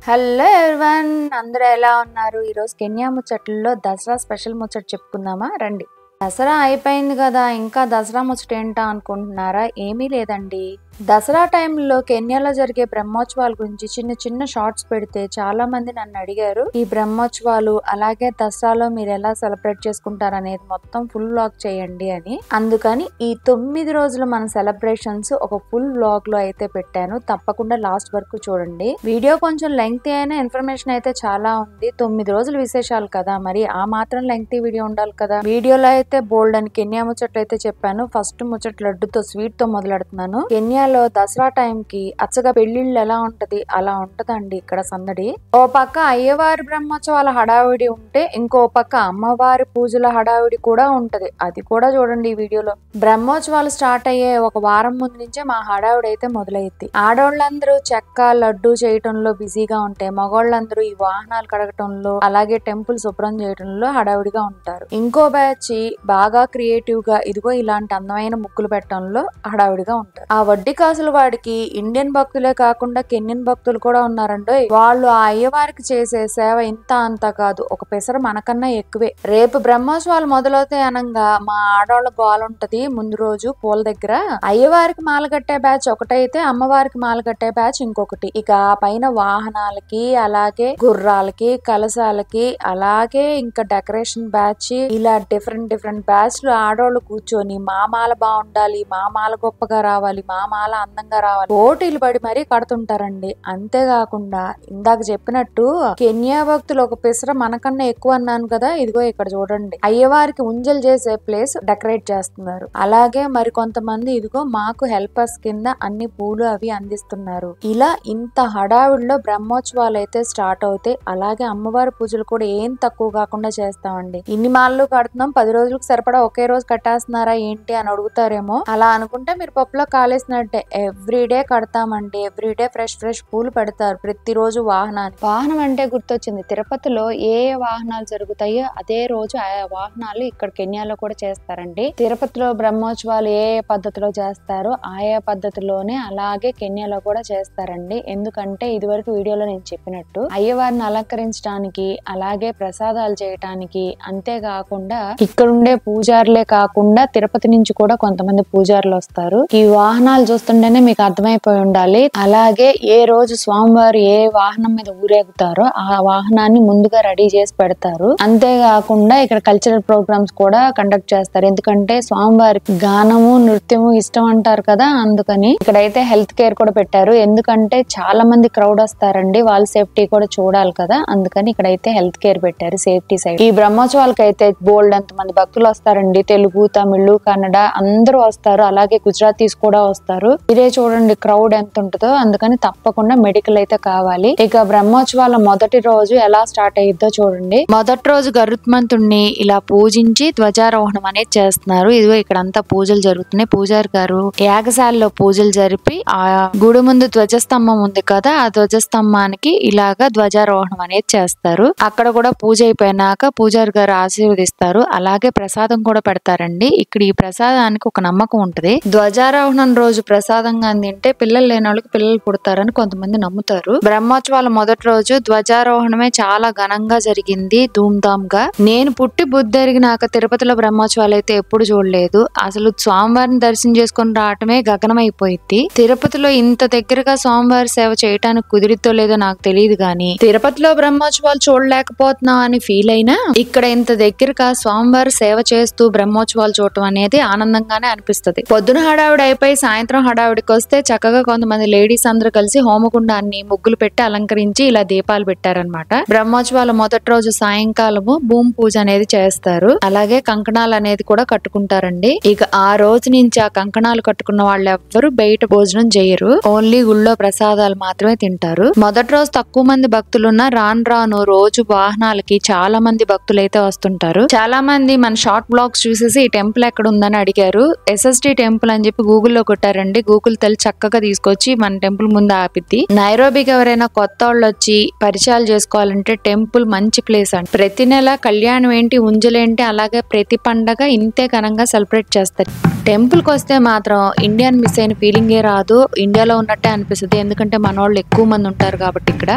Hello everyone, అందరూ ఎలా ఉన్నారు? ఈరోజు కెన్యా ముచ్చట్లలో దసరా స్పెషల్ ముచ్చట చెప్పుకుందామా రండి. దసరా అయిపోయింది కదా, ఇంకా దసరా ముచ్చట ఏంటా అనుకుంటున్నారా? ఏమీ లేదండి. దసరా టైంలో కెన్యాలో జరిగే బ్రహ్మోత్సవాల గురించి చిన్న చిన్న షార్ట్స్ పెడితే చాలా మంది నన్ను అడిగారు, ఈ బ్రహ్మోత్సవాలు అలాగే దసరాలో మీరు ఎలా సెలబ్రేట్ చేసుకుంటారు అనేది మొత్తం ఫుల్ వ్లాగ్ చేయండి అని. అందుకని ఈ 9 రోజులు మన సెలబ్రేషన్స్ ఒక ఫుల్ వ్లాగ్ లో అయితే పెట్టాను. తప్పకుండా లాస్ట్ వరకు చూడండి. వీడియో కొంచెం లెంగ్తీ అయిన ఇన్ఫర్మేషన్ అయితే చాలా ఉంది. 9 రోజులు విశేషాలు కదా, మరి ఆ మాత్రం లెంగ్తీ వీడియో ఉండాలి కదా. వీడియోలో అయితే బోల్డ్ అని కెన్యా ముచ్చట్లు అయితే చెప్పాను. ఫస్ట్ ముచ్చట లడ్డుతో స్వీట్ తో మొదలెడుతున్నాను. కెన్యాలో దసరా టైం కి అచ్చగా పెళ్లిళ్ళు ఎలా ఉంటది అలా ఉంటదండి ఇక్కడ సందడి. ఓ పక్క అయ్యవారి బ్రహ్మోత్సవాల హడావిడి ఉంటే ఇంకో పక్క అమ్మవారి పూజల హడావిడి కూడా ఉంటది. అది కూడా చూడండి ఈ వీడియోలో. బ్రహ్మోత్సవాలు స్టార్ట్ అయ్యే ఒక వారం ముందు నుంచే మా హడావిడి అయితే మొదలైద్ది. ఆడోళ్ళందరూ చెక్క లడ్డు చేయటంలో బిజీగా ఉంటే మగోళ్ళందరూ ఈ వాహనాలు కడగటంలో అలాగే టెంపుల్ శుభ్రం చేయటంలో హడావిడిగా ఉంటారు. ఇంకో బ్యాచ్ బాగా క్రియేటివ్ గా ఇదిగో ఇలాంటి అందమైన ముగ్గులు పెట్టడంలో హడావిడిగా ఉంటారు. ఆ వడ్డీ కాసుల వాడికి ఇండియన్ భక్తులే కాకుండా కెన్యన్ భక్తులు కూడా ఉన్నారండి. వాళ్ళు ఆ అయ్యవారికి చేసే సేవ ఇంత అంత కాదు, ఒక పెసర మనకన్నా ఎక్కువే. రేపు బ్రహ్మోత్సవాలు మొదలవుతాయి అనంగా మా ఆడవాళ్ళ గోల ఉంటది. ముందు రోజు పూల దగ్గర అయ్యవారికి మాల కట్టే బ్యాచ్ ఒకటైతే అమ్మవారికి మాల కట్టే బ్యాచ్ ఇంకొకటి. ఇక ఆ పైన వాహనాలకి అలాగే గుర్రాలకి కలశాలకి అలాగే ఇంకా డెకరేషన్ బ్యాచ్, ఇలా డిఫరెంట్ బ్యాచ్లు ఆడవాళ్ళు కూర్చొని మా మాల బాగుండాలి, మా మాల గొప్పగా రావాలి, మా మాల అందంగా రావాలి పోటీలు పడి మరీ కడుతుంటారండి. అంతేకాకుండా ఇందాక చెప్పినట్టు కెన్యా భక్తులు ఒక పెసర మనకన్నా ఎక్కువ అన్నాను కదా, ఇదిగో ఇక్కడ చూడండి అయ్యవారికి ఉంజలు చేసే ప్లేస్ డెకరేట్ చేస్తున్నారు. అలాగే మరి కొంతమంది ఇదిగో మాకు హెల్పర్స్ కింద అన్ని పూలు అవి అందిస్తున్నారు. ఇలా ఇంత హడావిడిలో బ్రహ్మోత్సవాలు అయితే స్టార్ట్ అవుతాయి. అలాగే అమ్మవారి పూజలు కూడా ఏం తక్కువ కాకుండా చేస్తామండి. ఇన్ని మాలలు కడుతున్నాం, 10 రోజులకు సరిపడా ఒకే రోజు కట్టేస్తున్నారా ఏంటి అని అడుగుతారేమో. అలా అనుకుంటే మీరు పప్పులో కాలేసినట్టే. ఎవ్రీడే కడతామండి. ఎవ్రీడే ఫ్రెష్ పూలు పెడతారు ప్రతిరోజు వాహనం అంటే గుర్తొచ్చింది. తిరుపతిలో ఏ వాహనాలు జరుగుతాయో అదే రోజు ఆ వాహనాలు ఇక్కడ కెన్యాలో కూడా చేస్తారండి. తిరుపతిలో బ్రహ్మోత్సవాలు ఏ పద్ధతిలో చేస్తారో ఆయా పద్ధతిలోనే అలాగే కెన్యాలో కూడా చేస్తారండి. ఎందుకంటే ఇదివరకు వీడియోలో నేను చెప్పినట్టు అయ్యవారిని అలంకరించడానికి అలాగే ప్రసాదాలు చేయటానికి, అంతేకాకుండా ఇక్కడుండే పూజారులే కాకుండా తిరుపతి నుంచి కూడా కొంతమంది పూజారులు వస్తారు. ఈ వాహనాలు చూస్తుంటేనే మీకు అర్థమైపోయి ఉండాలి. అలాగే ఏ రోజు స్వామివారు ఏ వాహనం మీద ఊరేగుతారో ఆ వాహనాన్ని ముందుగా రెడీ చేసి పెడతారు. అంతేకాకుండా ఇక్కడ కల్చరల్ ప్రోగ్రామ్స్ కూడా కండక్ట్ చేస్తారు. ఎందుకంటే స్వామివారికి గానము నృత్యము ఇష్టం అంటారు కదా, అందుకని ఇక్కడైతే హెల్త్ కేర్ కూడా పెట్టారు. ఎందుకంటే చాలా మంది క్రౌడ్ వస్తారండి, వాళ్ళ సేఫ్టీ కూడా చూడాలి కదా, అందుకని ఇక్కడైతే హెల్త్ కేర్ పెట్టారు, సేఫ్టీ సైడ్. ఈ బ్రహ్మోత్సవాలకి అయితే బోల్డ్ అంత మంది భక్తులు వస్తారండి. తెలుగు, తమిళ, కన్నడ అందరూ వస్తారు. అలాగే గుజరాతీస్ కూడా వస్తారు. ఇదే చూడండి క్రౌడ్ ఎంత ఉంటుందో. అందుకని తప్పకుండా మెడికల్ అయితే కావాలి. ఇక బ్రహ్మోత్సవాల మొదటి రోజు ఎలా స్టార్ట్ అయ్యిద్దో చూడండి. మొదటి రోజు గరుత్మంతుణ్ణి ఇలా పూజించి ధ్వజారోహణం అనేది చేస్తున్నారు. ఇదిగో ఇక్కడంతా పూజలు జరుగుతున్నాయి. పూజారి గారు యాగశాలలో పూజలు జరిపి ఆ గుడి ముందు ధ్వజస్తంభం ఉంది కదా, ఆ ధ్వజస్తంభానికి ఇలాగా ధ్వజారోహణం అనేది చేస్తారు. అక్కడ కూడా పూజ అయిపోయినాక పూజారి గారు ఆశీర్వదిస్తారు. అలాగే ప్రసాదం కూడా పెడతారండి. ఇక్కడ ఈ ప్రసాదానికి ఒక నమ్మకం ఉంటది. ధ్వజారోహణం రోజు ప్రసాదంగా తింటే పిల్లలు లేని వాళ్ళకి పిల్లలు పుడతారని కొంతమంది నమ్ముతారు. బ్రహ్మోత్సవాల మొదటి రోజు ధ్వజారోహణమే చాలా ఘనంగా జరిగింది, ధూమ్ధామ్ గా. నేను పుట్టి బుద్ధెరిగినాక తిరుపతిలో బ్రహ్మోత్సవాలు అయితే ఎప్పుడు చూడలేదు. అసలు స్వామివారిని దర్శనం చేసుకుని రావటమే గగనమైపోయింది. తిరుపతిలో ఇంత దగ్గరగా స్వామివారి సేవ చేయటానికి కుదిరితో లేదో నాకు తెలియదు గాని తిరుపతిలో బ్రహ్మోత్సవాలు చూడలేకపోతున్నాం అని ఫీల్ అయినా ఇక్కడ ఇంత దగ్గరగా స్వామివారి సేవ చేస్తూ బ్రహ్మోత్సవాలు చూడటం అనేది ఆనందంగానే అనిపిస్తుంది. పొద్దున హడావిడి అయిపోయి సాయంత్రం హడావిడికి వస్తే చక్కగా కొంతమంది లేడీస్ అందరూ కలిసి హోమగుండాన్ని ముగ్గులు పెట్టి అలంకరించి ఇలా దీపాలు పెట్టారనమాట. బ్రహ్మోత్సవాల మొదటి రోజు సాయంకాలము భూమి పూజ అనేది చేస్తారు. అలాగే కంకణాలు అనేది కూడా కట్టుకుంటారండి. ఇక ఆ రోజు నుంచి ఆ కంకణాలు కట్టుకున్న వాళ్ళు ఎవ్వరు బయట భోజనం చేయరు. ఓన్లీ గుళ్ళో ప్రసాదాలు మాత్రమే తింటారు. మొదటి రోజు తక్కువ మంది భక్తులున్న రాను రోజు వాహనాలకి చాలా మంది భక్తులు అయితే వస్తుంటారు. చాలా మంది మన షార్ట్ బ్లాగ్స్ చూసేసి ఈ టెంపుల్ ఎక్కడ ఉందని అడిగారు. SST టెంపుల్ అని చెప్పి గూగుల్లో కొట్టారండి. గూగుల్ తెలి చక్కగా తీసుకొచ్చి మన టెంపుల్ ముందు ఆపిద్ది. నైరోబీకి ఎవరైనా కొత్త వాళ్ళు వచ్చి పరిచయాలు చేసుకోవాలంటే టెంపుల్ మంచి ప్లేస్ అండి. ప్రతి నెల కళ్యాణం ఏంటి, ఉంజలేంటి, అలాగే ప్రతి పండగ ఇంతే ఘనంగా సెలబ్రేట్ చేస్తారు. టెంపుల్ కి వస్తే మాత్రం ఇండియన్ మిస్ అయిన ఫీలింగే రాదు. ఇండియాలో ఉన్నట్టే అనిపిస్తుంది. ఎందుకంటే మన వాళ్ళు ఎక్కువ మంది ఉంటారు కాబట్టి ఇక్కడ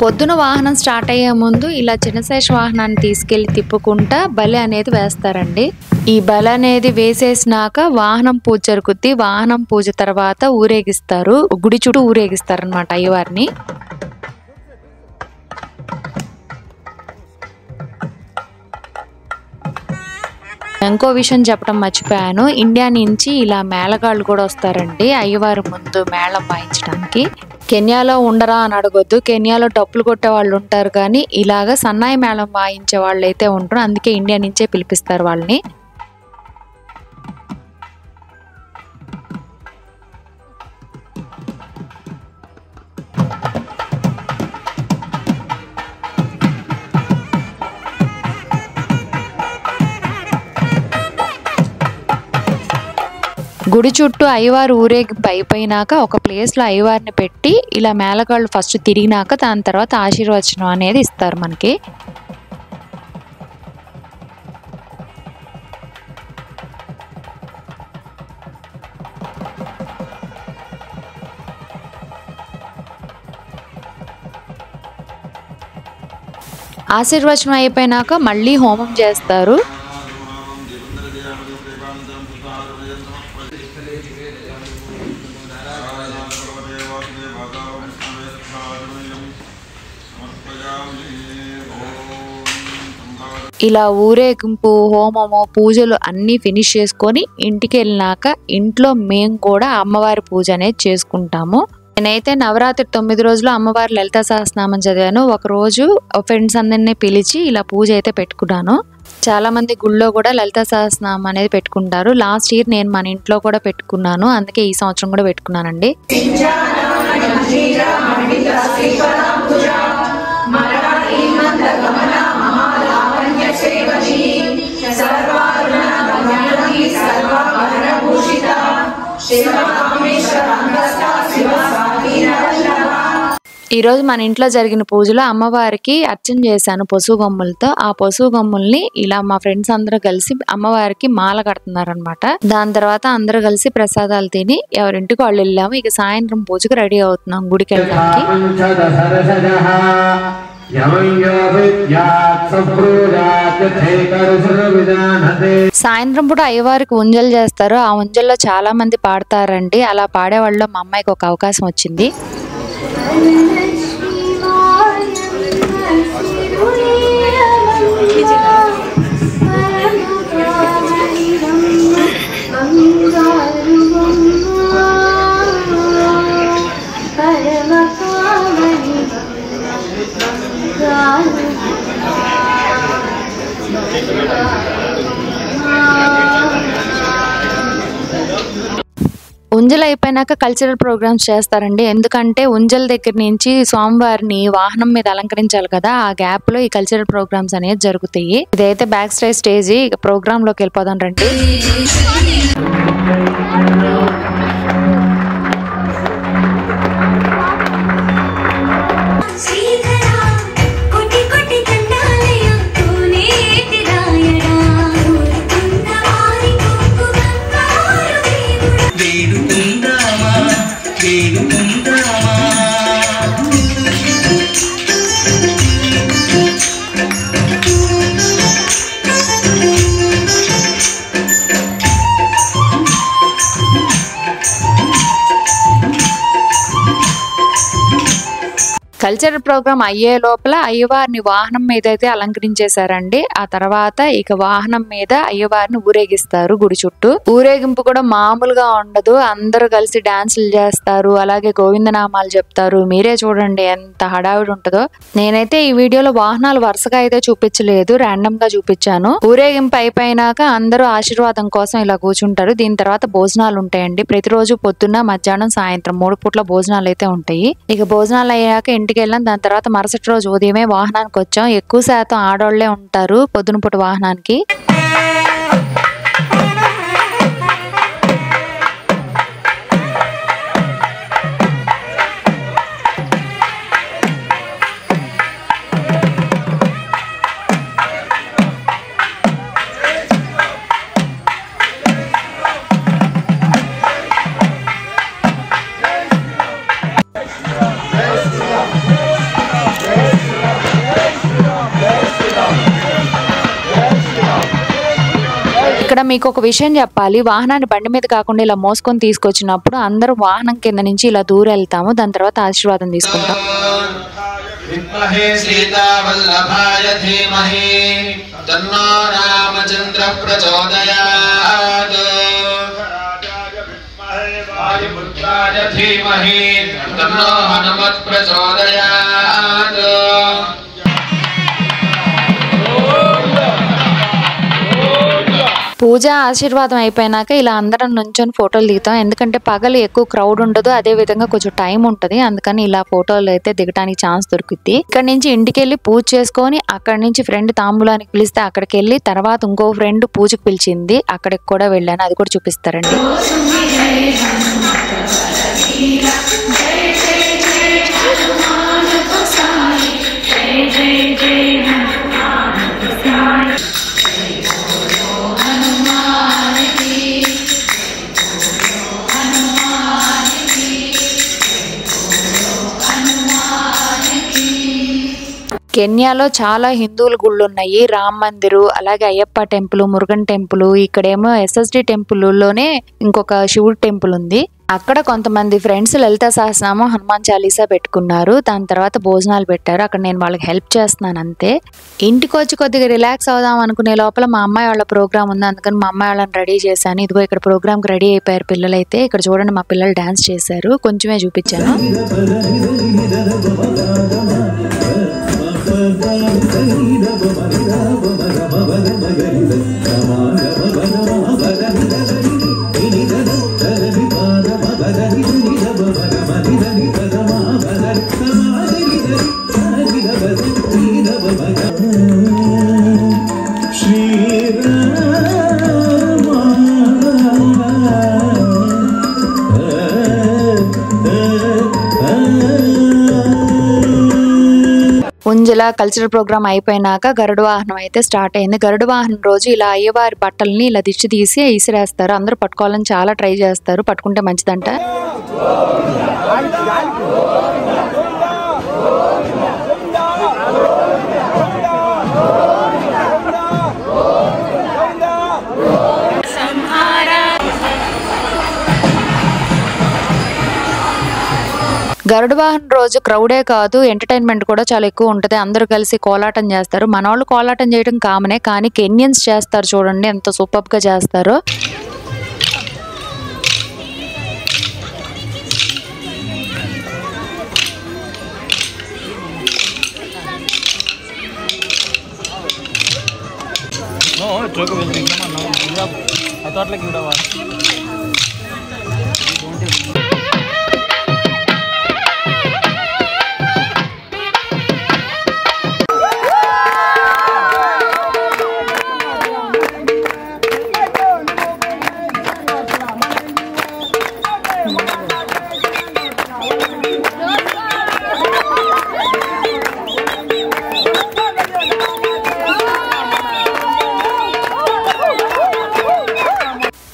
పొద్దున వాహనం స్టార్ట్ అయ్యే ముందు ఇలా చిన్నశేష వాహనాన్ని తీసుకెళ్లి తిప్పుకుంటా బలి అనేది వేస్తారండి. ఈ బలి అనేది వేసేసినాక వాహనం పూజ జరుగుద్ది. వాహనం పూజ తర్వాత ఊరేగిస్తారు, గుడి చుట్టూ ఊరేగిస్తారు అన్నమాట అయ్యవారిని. ఇంకో విషయం చెప్పడం మర్చిపోయాను, ఇండియా నుంచి ఇలా మేళగాళ్ళు కూడా వస్తారండి అయ్యవారి ముందు మేళం వాయించడానికి. కెన్యాలో ఉండరా అని అడగొద్దు, కెన్యాలో డప్పులు కొట్టే వాళ్ళు ఉంటారు కానీ ఇలాగ సన్నాయి మేళం వాయించే వాళ్ళు అయితే ఉంటారు, అందుకే ఇండియా నుంచే పిలిపిస్తారు వాళ్ళని. గుడి చుట్టూ అయ్యవారు ఊరేగింపు అయిపోయినాక ఒక ప్లేస్లో అయ్యవారిని పెట్టి ఇలా మేళగాళ్ళు ఫస్ట్ తిరిగినాక దాని తర్వాత ఆశీర్వచనం అనేది ఇస్తారు మనకి. ఆశీర్వచనం అయిపోయినాక మళ్ళీ హోమం చేస్తారు. ఇలా ఊరేగింపు, హోమము, పూజలు అన్నీ ఫినిష్ చేసుకొని ఇంటికి వెళ్ళినాక ఇంట్లో మేము కూడా అమ్మవారి పూజ అనేది చేసుకుంటాము. నేనైతే నవరాత్రి 9 రోజులు అమ్మవారి లలితా సహస్రనామం చదివాను. ఒక రోజు ఫ్రెండ్స్ అందరినీ పిలిచి ఇలా పూజ అయితే పెట్టుకున్నాను. చాలా మంది గుళ్ళో కూడా లలితా సహస్రనామం అనేది పెట్టుకుంటారు. లాస్ట్ ఇయర్ నేను మన ఇంట్లో కూడా పెట్టుకున్నాను, అందుకే ఈ సంవత్సరం కూడా పెట్టుకున్నానండి. ఈరోజు మన ఇంట్లో జరిగిన పూజలో అమ్మవారికి అర్చన చేశాను పసుపు గమ్ములతో. ఆ పసుపు గమ్ముల్ని ఇలా మా ఫ్రెండ్స్ అందరూ కలిసి అమ్మవారికి మాల కడుతున్నారనమాట. దాని తర్వాత అందరూ కలిసి ప్రసాదాలు తిని ఎవరింటికి వాళ్ళు వెళ్ళాము. ఇక సాయంత్రం పూజకు రెడీ అవుతున్నాం గుడికి వెళ్ళడానికి. సాయంత్రం పూట అయ్యవారికి ఉంజలు చేస్తారు. ఆ ఉంజల్లో చాలా మంది పాడతారండి. అలా పాడేవాళ్ళలో మా అమ్మాయికి ఒక అవకాశం వచ్చింది. ఉంజలు అయిపోయినాక కల్చరల్ ప్రోగ్రామ్స్ చేస్తారండి. ఎందుకంటే ఉంజల దగ్గర నుంచి స్వామివారిని వాహనం మీద అలంకరించాలి కదా, ఆ గ్యాప్ లో ఈ కల్చరల్ ప్రోగ్రామ్స్ అనేది జరుగుతాయి. ఇదైతే బ్యాక్ స్టేజ్. ఇక ప్రోగ్రామ్ లోకి వెళ్ళిపోదాం రండి. కల్చరల్ ప్రోగ్రామ్ అయ్యే లోపల అయ్యవారిని వాహనం మీద అయితే అలంకరించేశారండి. ఆ తర్వాత ఇక వాహనం మీద అయ్యవారిని ఊరేగిస్తారు గుడి చుట్టూ. ఊరేగింపు కూడా మామూలుగా ఉండదు, అందరూ కలిసి డాన్సులు చేస్తారు, అలాగే గోవిందనామాలు చెప్తారు. మీరే చూడండి ఎంత హడావిడి ఉంటుందో. నేనైతే ఈ వీడియోలో వాహనాలు వరుసగా అయితే చూపించలేదు, ర్యాండమ్ గా చూపించాను. ఊరేగింపు అయిపోయినాక అందరూ ఆశీర్వాదం కోసం ఇలా కూర్చుంటారు. దీని తర్వాత భోజనాలు ఉంటాయండి. ప్రతిరోజు పొద్దున్న, మధ్యాహ్నం, సాయంత్రం 3 పూట్ల భోజనాలు అయితే ఉంటాయి. ఇక భోజనాలు అయ్యాక ఇంటికి వెళ్ళాం. దాని తర్వాత మరుసటి రోజు ఉదయమే వాహనానికి వచ్చాం. ఎక్కువ శాతం ఆడోళ్లే ఉంటారు పొద్దున పూట వాహనానికి. ఇక్కడ మీకు ఒక విషయం చెప్పాలి, వాహనాన్ని బండి మీద కాకుండా ఇలా మోసుకొని తీసుకొచ్చినప్పుడు అందరూ వాహనం కింద నుంచి ఇలా దూరం వెళ్తాము, దాని తర్వాత ఆశీర్వాదం తీసుకుంటాం. పూజ ఆశీర్వాదం అయిపోయినాక ఇలా అందరం నుంచొని ఫోటోలు దిగుతాం. ఎందుకంటే పగలు ఎక్కువ క్రౌడ్ ఉండదు, అదే విధంగా కొంచెం టైం ఉంటది, అందుకని ఇలా ఫోటోలు అయితే దిగడానికి ఛాన్స్ దొరుకుద్ది. ఇక్కడ నుంచి ఇంటికి వెళ్ళి పూజ చేసుకొని అక్కడ నుంచి ఫ్రెండ్ తాంబూలానికి పిలిస్తే అక్కడికి వెళ్ళి తర్వాత ఇంకో ఫ్రెండ్ పూజకు పిలిచింది, అక్కడికి కూడా వెళ్ళాను, అది కూడా చూపిస్తారండి. కెన్యాలో చాలా హిందువుల గుళ్ళు ఉన్నాయి, రామ్ మందిరు, అలాగే అయ్యప్ప టెంపుల్, మురుగన్ టెంపుల్, ఇక్కడేమో SSD టెంపుల్లోనే ఇంకొక శివుడు టెంపుల్ ఉంది. అక్కడ కొంతమంది ఫ్రెండ్స్ లలితా సహస్రనామం, హనుమాన్ చాలీసా పెట్టుకున్నారు, దాని తర్వాత భోజనాలు పెట్టారు, అక్కడ నేను వాళ్ళకి హెల్ప్ చేస్తున్నాను అంతే. ఇంటికి వచ్చి కొద్దిగా రిలాక్స్ అవుదాం అనుకునే లోపల మా అమ్మాయి వాళ్ళ ప్రోగ్రామ్ ఉంది, అందుకని మా అమ్మాయి వాళ్ళని రెడీ చేశాను. ఇదిగో ఇక్కడ ప్రోగ్రామ్కి రెడీ అయిపోయారు పిల్లలైతే. ఇక్కడ చూడండి మా పిల్లలు డాన్స్ చేశారు, కొంచెమే చూపించాను. ఉంజల కల్చరల్ ప్రోగ్రామ్ అయిపోయినాక గరుడ వాహనం అయితే స్టార్ట్ అయింది. గరుడ వాహనం రోజు ఇలా అయ్యవారి బట్టల్ని ఇలా దిష్టి తీసి ఇసిరేస్తారు, అందరూ పట్టుకోవాలని చాలా ట్రై చేస్తారు, పట్టుకుంటే మంచిదంట. గరుడ వాహనం రోజు క్రౌడే కాదు, ఎంటర్టైన్మెంట్ కూడా చాలా ఎక్కువ ఉంటుంది, అందరూ కలిసి కోలాటం చేస్తారు. మన వాళ్ళు కోలాటం చేయడం కామనే, కానీ కెన్యన్స్ చేస్తారు చూడండి ఎంత సూపర్ గా చేస్తారో.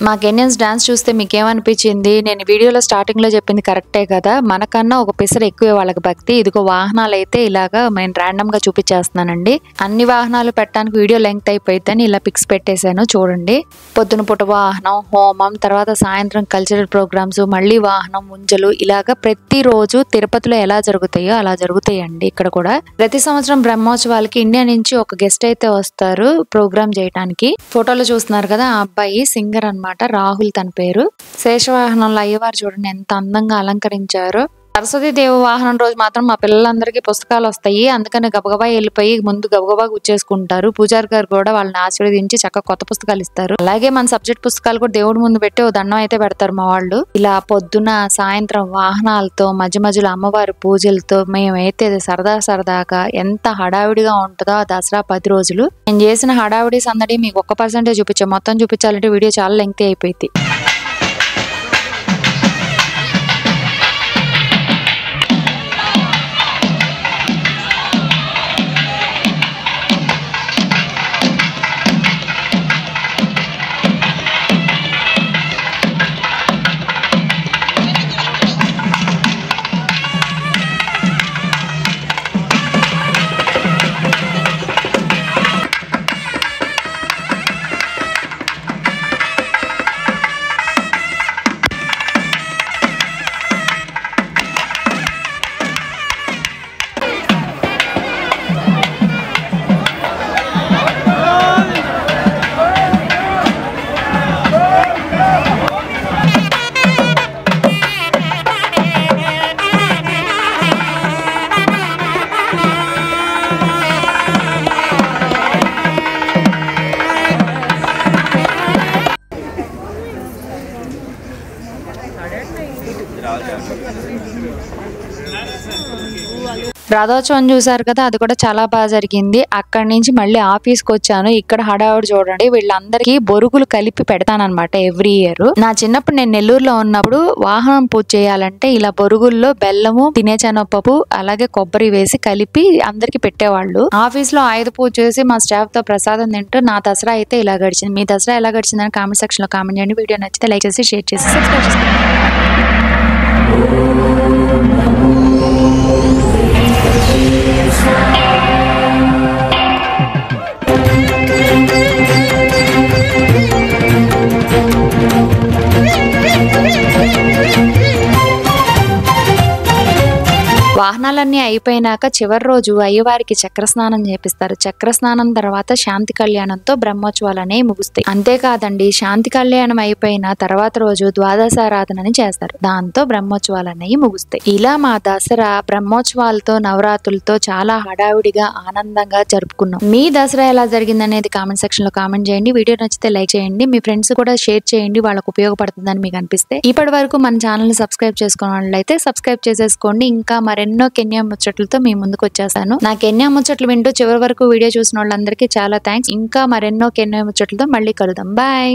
మా కెన్యన్స్ డాన్స్ చూస్తే మీకేమనిపించింది? నేను వీడియోలో స్టార్టింగ్ లో చెప్పింది కరెక్టే కదా, మనకన్నా ఒక పిసర ఎక్కువే వాళ్ళకి భక్తి. ఇదిగో వాహనాలు అయితే ఇలాగా నేను ర్యాండమ్ గా చూపించేస్తున్నానండి. అన్ని వాహనాలు పెట్టడానికి వీడియో లెంగ్త్ అయిపోయిందని ఇలా పిక్స్ పెట్టేశాను చూడండి. పొద్దున పూట వాహనం, హోమం, తర్వాత సాయంత్రం కల్చరల్ ప్రోగ్రామ్స్, మళ్ళీ వాహనం, ఉంజలు, ఇలాగా ప్రతిరోజు తిరుపతిలో ఎలా జరుగుతాయో అలా జరుగుతాయండి ఇక్కడ కూడా. ప్రతి సంవత్సరం బ్రహ్మోత్సవాలకి ఇండియా నుంచి ఒక గెస్ట్ అయితే వస్తారు ప్రోగ్రామ్ చేయడానికి. ఫోటోలో చూస్తున్నారు కదా, ఆ అబ్బాయి సింగర్ అన్నమాట, రాహుల్ తన పేరు. శేషవాహనంలో అయ్యవారు చూడండి ఎంత అందంగా అలంకరించారు. సరస్వతి దేవి వాహనం రోజు మాత్రం మా పిల్లలందరికీ పుస్తకాలు వస్తాయి, అందుకని గబగబా వెళ్ళిపోయి ముందు గబగబా కూర్చేసుకుంటారు. పూజారి గారు కూడా వాళ్ళని ఆశీర్వదించి చక్కగా కొత్త పుస్తకాలు ఇస్తారు. అలాగే మన సబ్జెక్ట్ పుస్తకాలు కూడా దేవుడి ముందు పెట్టి ఓ దండం అయితే పెడతారు మా వాళ్ళు. ఇలా పొద్దున సాయంత్రం వాహనాలతో మధ్య మధ్యలో అమ్మవారి పూజలతో మేమైతే సరదాగా ఎంత హడావిడిగా ఉంటుందో ఆ దసరా 10 రోజులు. నేను చేసిన హడావిడి సందడి మీకు 1% చూపించాను, మొత్తం చూపించాలంటే వీడియో చాలా లెంగ్తీ అయిపోయింది. రథోత్సవం చూసారు కదా, అది కూడా చాలా బాగా జరిగింది. అక్కడి నుంచి మళ్ళీ ఆఫీస్కి వచ్చాను. ఇక్కడ హడావుడి చూడండి, వీళ్ళందరికీ బొరుగులు కలిపి పెడతానన్నమాట ఎవ్రీ ఇయర్. నా చిన్నప్పుడు నేను నెల్లూరులో ఉన్నప్పుడు వాహనం పూజ చేయాలంటే ఇలా బొరుగుల్లో బెల్లము, తినేచెనగపప్పు అలాగే కొబ్బరి వేసి కలిపి అందరికి పెట్టేవాళ్ళు. ఆఫీస్ లో ఆయుధ పూజ చేసి మా స్టాఫ్ తో ప్రసాదం తింటూ నా దసరా అయితే ఇలా గడిచింది. మీ దసరా ఎలా గడిచిందని కామెంట్ సెక్షన్ లో కామెంట్ చేయండి. వీడియో నచ్చితే లైక్ చేసి షేర్ చేసి సబ్స్క్రైబ్ చేసుకోండి. వాహనాలన్నీ అయిపోయినాక చివరి రోజు అయ్యవారికి చక్రస్నానం చేపిస్తారు. చక్రస్నానం తర్వాత శాంతి కళ్యాణంతో బ్రహ్మోత్సవాలు అనేవి ముగుస్తాయి. అంతేకాదండి, శాంతి కళ్యాణం అయిపోయిన తర్వాత రోజు ద్వాదశారాధనని చేస్తారు. దాంతో బ్రహ్మోత్సవాలు అనేవి ముగుస్తాయి. ఇలా మా దసరా బ్రహ్మోత్సవాలతో నవరాత్రులతో చాలా హడావిడిగా ఆనందంగా జరుపుకున్నాం. మీ దసరా ఎలా జరిగింది అనేది కామెంట్ సెక్షన్ లో కామెంట్ చేయండి. వీడియో నచ్చితే లైక్ చేయండి, మీ ఫ్రెండ్స్ కూడా షేర్ చేయండి, వాళ్ళకు ఉపయోగపడుతుందని మీకు అనిపిస్తే. ఇప్పటి వరకు మన ఛానల్ ని సబ్స్క్రైబ్ చేసుకున్న వాళ్ళైతే సబ్స్క్రైబ్ చేసేసుకోండి. ఇంకా మరెన్నో కెన్యా ముచ్చట్లతో మీ ముందుకు వచ్చేస్తాను. నా కెన్యా ముచ్చట్లు వింటూ చివరి వరకు వీడియో చూసిన వాళ్ళందరికీ చాలా థ్యాంక్స్. ఇంకా మరెన్నో కెన్యా ముచ్చట్లతో మళ్ళీ కలుద్దాం. బాయ్.